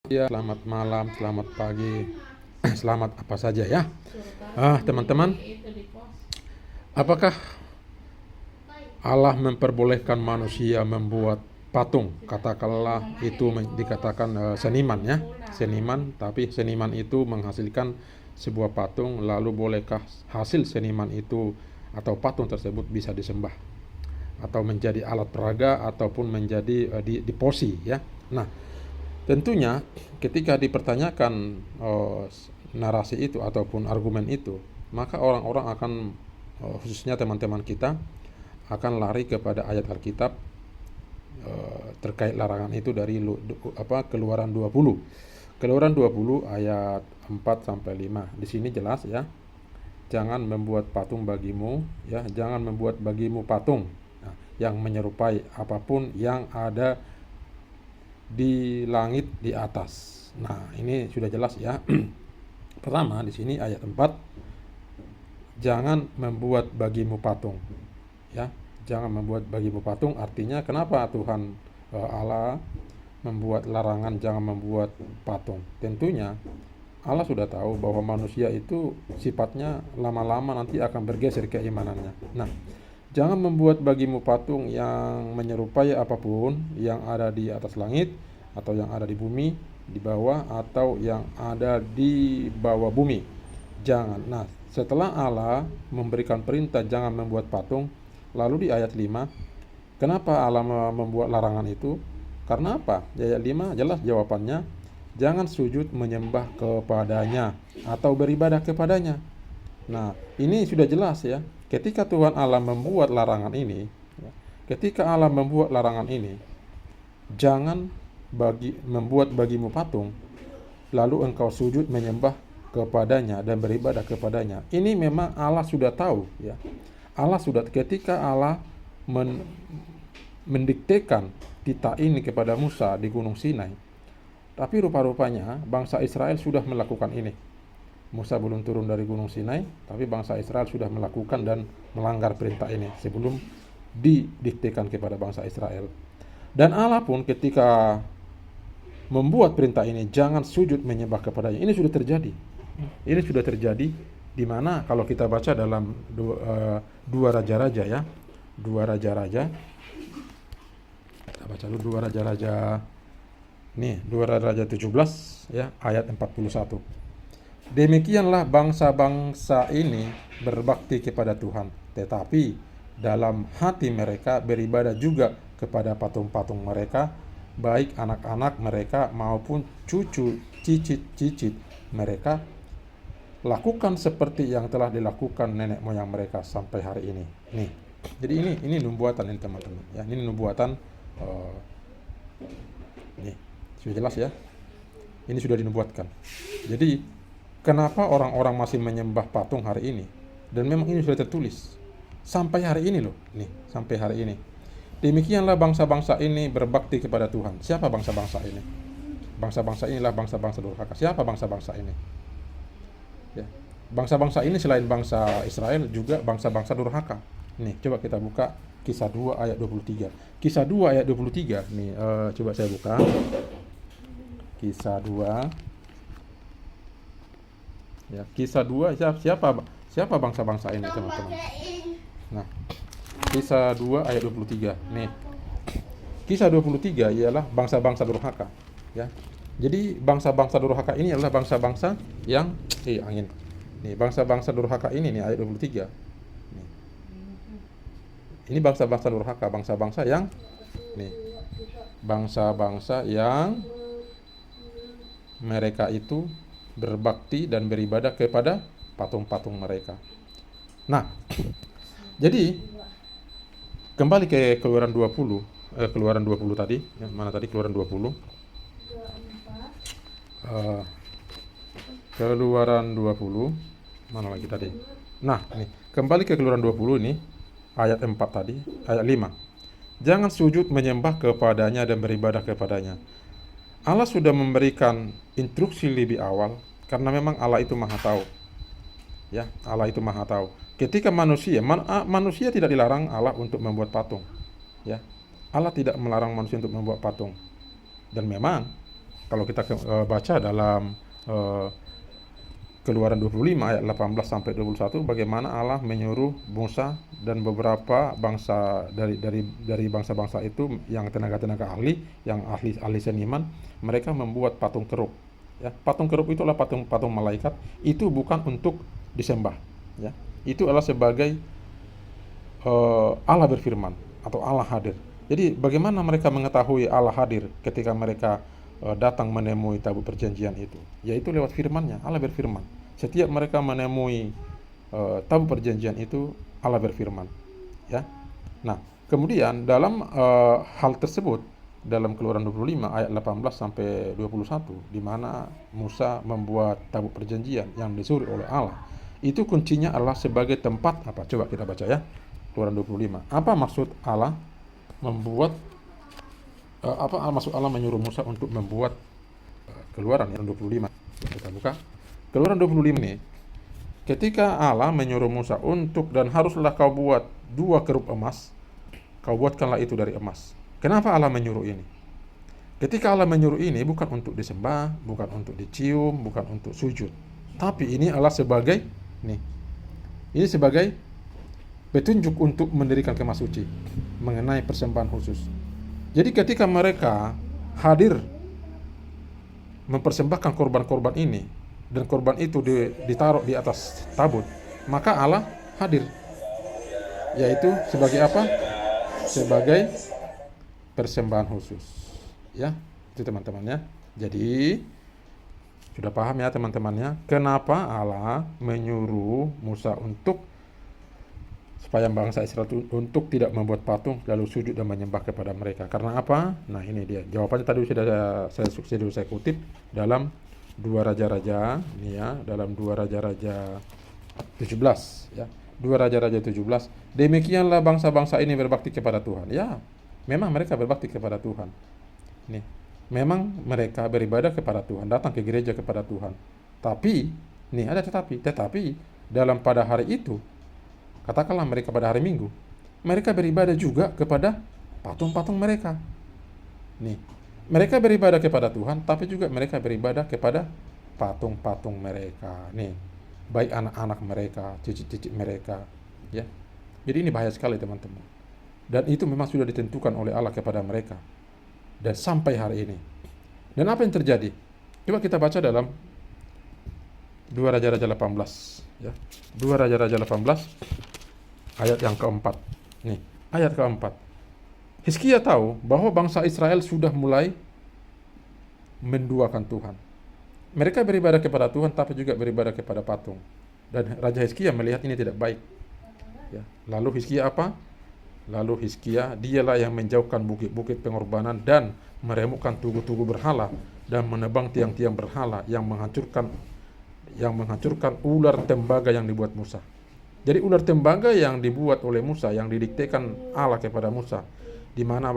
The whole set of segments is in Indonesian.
Ya, selamat malam, selamat pagi, selamat apa saja ya. Teman-teman, apakah Allah memperbolehkan manusia membuat patung? Katakanlah itu dikatakan seniman ya, seniman, tapi seniman itu menghasilkan sebuah patung, lalu bolehkah hasil seniman itu atau patung tersebut bisa disembah atau menjadi alat peraga ataupun menjadi diposi ya. Nah, tentunya ketika dipertanyakan narasi itu ataupun argumen itu, maka orang-orang akan khususnya teman-teman kita akan lari kepada ayat Alkitab terkait larangan itu dari Keluaran 20. Keluaran 20 ayat 4 sampai 5. Di sini jelas ya. Jangan membuat patung bagimu ya, jangan membuat bagimu patung yang menyerupai apapun yang ada di langit di atas. Nah, ini sudah jelas ya. Pertama di sini ayat 4, jangan membuat bagimu patung. Ya, jangan membuat bagimu patung artinya kenapa Tuhan Allah membuat larangan jangan membuat patung? Tentunya Allah sudah tahu bahwa manusia itu sifatnya lama-lama nanti akan bergeser keimanannya. Nah, jangan membuat bagimu patung yang menyerupai apapun yang ada di atas langit atau yang ada di bumi, di bawah atau yang ada di bawah bumi. Jangan. Nah, setelah Allah memberikan perintah jangan membuat patung, lalu di ayat 5, kenapa Allah membuat larangan itu? Karena apa? Di ayat 5 jelas jawabannya, jangan sujud menyembah kepadanya atau beribadah kepadanya. Nah, ini sudah jelas ya. Ketika Tuhan Allah membuat larangan ini, jangan membuat bagimu patung, lalu engkau sujud menyembah kepadanya dan beribadah kepadanya. Ini memang Allah sudah tahu ya. Ketika Allah mendiktekan titah ini kepada Musa di Gunung Sinai, tapi rupa-rupanya bangsa Israel sudah melakukan ini. Musa belum turun dari Gunung Sinai, tapi bangsa Israel sudah melakukan dan melanggar perintah ini sebelum didiktekan kepada bangsa Israel. Dan Allah pun ketika membuat perintah ini, jangan sujud menyembah kepadanya. Ini sudah terjadi. Di mana kalau kita baca dalam dua raja-raja ya, dua raja-raja. Kita baca dulu dua raja-raja. Nih, dua raja 17 ya, ayat 41. Demikianlah bangsa-bangsa ini berbakti kepada Tuhan, tetapi dalam hati mereka beribadah juga kepada patung-patung mereka, baik anak-anak mereka maupun cucu cicit-cicit mereka, lakukan seperti yang telah dilakukan nenek moyang mereka sampai hari ini. Nih, jadi ini nubuatan ini teman-teman. Ya, ini nubuatan. Nih, sudah jelas ya. Ini sudah dinubuatkan. Jadi kenapa orang-orang masih menyembah patung hari ini? Dan memang ini sudah tertulis sampai hari ini loh. Nih, sampai hari ini. Demikianlah bangsa-bangsa ini berbakti kepada Tuhan. Siapa bangsa-bangsa ini? Bangsa-bangsa inilah bangsa-bangsa durhaka. Siapa bangsa-bangsa ini? Ya. Bangsa-bangsa ini selain bangsa Israel juga bangsa-bangsa durhaka. Nih, coba kita buka Kisah 2 ayat 23. Kisah 2 ayat 23. Nih, coba saya buka. Kisah 2. Ya, Kisah 2 siapa bangsa-bangsa ini teman-teman? Nah, Kisah 2 ayat 23. Nih. Kisah 23 ialah bangsa-bangsa durhaka, ya. Jadi bangsa-bangsa durhaka ini adalah bangsa-bangsa yang angin. Nih, bangsa-bangsa durhaka ini nih ayat 23. Nih. Ini bangsa-bangsa durhaka, bangsa-bangsa yang mereka itu berbakti dan beribadah kepada patung-patung mereka. Nah, jadi kembali ke Keluaran 20, Keluaran 20 tadi, mana tadi Keluaran 20? Keluaran 20, mana lagi tadi? Nah, ini kembali ke Keluaran 20 ini, ayat 4 tadi, ayat 5. Jangan sujud menyembah kepadanya dan beribadah kepadanya. Allah sudah memberikan instruksi lebih awal karena memang Allah itu Maha tahu. Ya, Allah itu Maha tahu. Ketika manusia tidak dilarang Allah untuk membuat patung. Ya. Allah tidak melarang manusia untuk membuat patung. Dan memang Kalau kita baca dalam Keluaran 25 ayat 18 sampai 21, bagaimana Allah menyuruh Musa dan beberapa bangsa dari bangsa-bangsa itu yang tenaga-tenaga ahli, yang ahli seniman, mereka membuat patung kerub. Ya, patung kerub itulah patung malaikat, itu bukan untuk disembah, ya. Itu adalah sebagai Allah berfirman atau Allah hadir. Jadi bagaimana mereka mengetahui Allah hadir ketika mereka datang menemui tabut perjanjian itu? Yaitu lewat firman-Nya. Allah berfirman. Setiap mereka menemui tabut perjanjian itu, Allah berfirman. Ya. Nah, kemudian dalam hal tersebut, dalam Keluaran 25 ayat 18 sampai 21, di mana Musa membuat tabut perjanjian yang disuruh oleh Allah, itu kuncinya adalah sebagai tempat apa? Coba kita baca ya. Keluaran 25. Apa maksud Allah membuat maksud Allah menyuruh Musa untuk membuat Keluaran yang 25? Kita buka Keluaran 25 ini. Ketika Allah menyuruh Musa untuk, dan haruslah kau buat 2 kerub emas, kau buatkanlah itu dari emas. Kenapa Allah menyuruh ini? Ketika Allah menyuruh ini bukan untuk disembah, bukan untuk dicium, bukan untuk sujud, tapi ini Allah sebagai ini sebagai petunjuk untuk mendirikan kemah suci mengenai persembahan khusus. Jadi ketika mereka hadir mempersembahkan korban-korban ini, dan korban itu ditaruh di atas tabut, maka Allah hadir, yaitu sebagai apa? Sebagai persembahan khusus, ya. Itu teman-temannya. Jadi sudah paham ya teman-temannya, kenapa Allah menyuruh Musa supaya bangsa Israel untuk tidak membuat patung lalu sujud dan menyembah kepada mereka. Karena apa? Nah, ini dia jawabannya. Tadi sudah saya kutip dalam 2 Raja-Raja ini ya, dalam 2 Raja-Raja 17 ya. 2 Raja-Raja 17. Demikianlah bangsa-bangsa ini berbakti kepada Tuhan. Ya, memang mereka berbakti kepada Tuhan. Nih, memang mereka beribadah kepada Tuhan, datang ke gereja kepada Tuhan. Tapi, nih ada tetapi dalam pada hari itu, katakanlah mereka pada hari Minggu, mereka beribadah juga kepada patung-patung mereka. Nih, mereka beribadah kepada Tuhan, tapi juga mereka beribadah kepada patung-patung mereka. Nih, baik anak-anak mereka, cicit-cicit mereka, ya. Jadi ini bahaya sekali teman-teman. Dan itu memang sudah ditentukan oleh Allah kepada mereka. Dan sampai hari ini. Dan apa yang terjadi? Coba kita baca dalam 2 Raja-Raja 18, ya. 2 Raja-Raja 18 ayat yang keempat. Nih, ayat keempat. Hizkia tahu bahwa bangsa Israel sudah mulai menduakan Tuhan. Mereka beribadah kepada Tuhan tapi juga beribadah kepada patung. Dan Raja Hizkia melihat ini tidak baik. Ya. Lalu Hizkia apa? Lalu Hizkia, dialah yang menjauhkan bukit-bukit pengorbanan dan meremukkan tugu-tugu berhala dan menebang tiang-tiang berhala yang menghancurkan ular tembaga yang dibuat Musa. Jadi ular tembaga yang dibuat oleh Musa, yang didiktekan Allah kepada Musa, di mana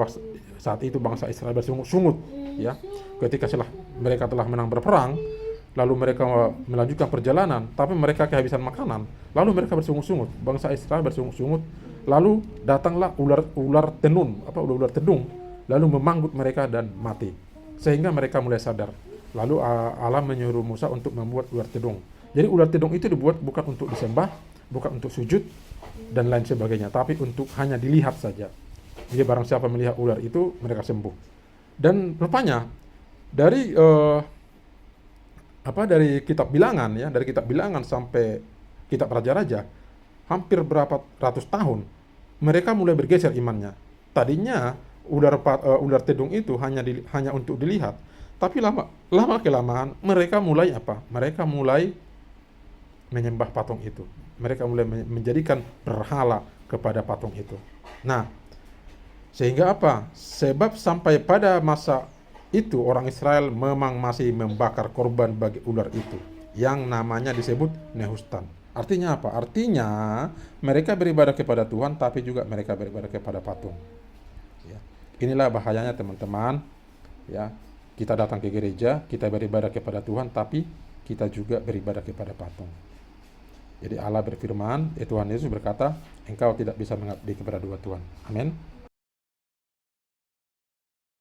saat itu bangsa Israel bersungut-sungut, ya. Ketika mereka telah menang berperang, lalu mereka melanjutkan perjalanan, tapi mereka kehabisan makanan, lalu mereka bersungut-sungut, bangsa Israel bersungut-sungut, lalu datanglah ular tenun, ular tedung, lalu memanggut mereka dan mati, sehingga mereka mulai sadar. Lalu Allah menyuruh Musa untuk membuat ular tedung. Jadi ular tedung itu dibuat bukan untuk disembah, bukan untuk sujud dan lain sebagainya, tapi untuk hanya dilihat saja. Jadi barang siapa melihat ular itu, mereka sembuh. Dan rupanya dari kitab Bilangan, ya, dari kitab Bilangan sampai kitab Raja-Raja, hampir berapa ratus tahun mereka mulai bergeser imannya. Tadinya ular tedung itu hanya untuk dilihat, tapi lama kelamaan mereka mulai apa? Mereka mulai menyembah patung itu. Mereka mulai menjadikan berhala kepada patung itu. Nah, sehingga apa? Sebab sampai pada masa itu orang Israel memang masih membakar korban bagi ular itu, yang namanya disebut Nehustan. Artinya apa? Artinya mereka beribadah kepada Tuhan, tapi juga mereka beribadah kepada patung. Ya. Inilah bahayanya teman-teman. Ya, kita datang ke gereja, kita beribadah kepada Tuhan, tapi kita juga beribadah kepada patung. Jadi Allah berfirman, Tuhan Yesus berkata, engkau tidak bisa mengabdi kepada dua Tuhan. Amin.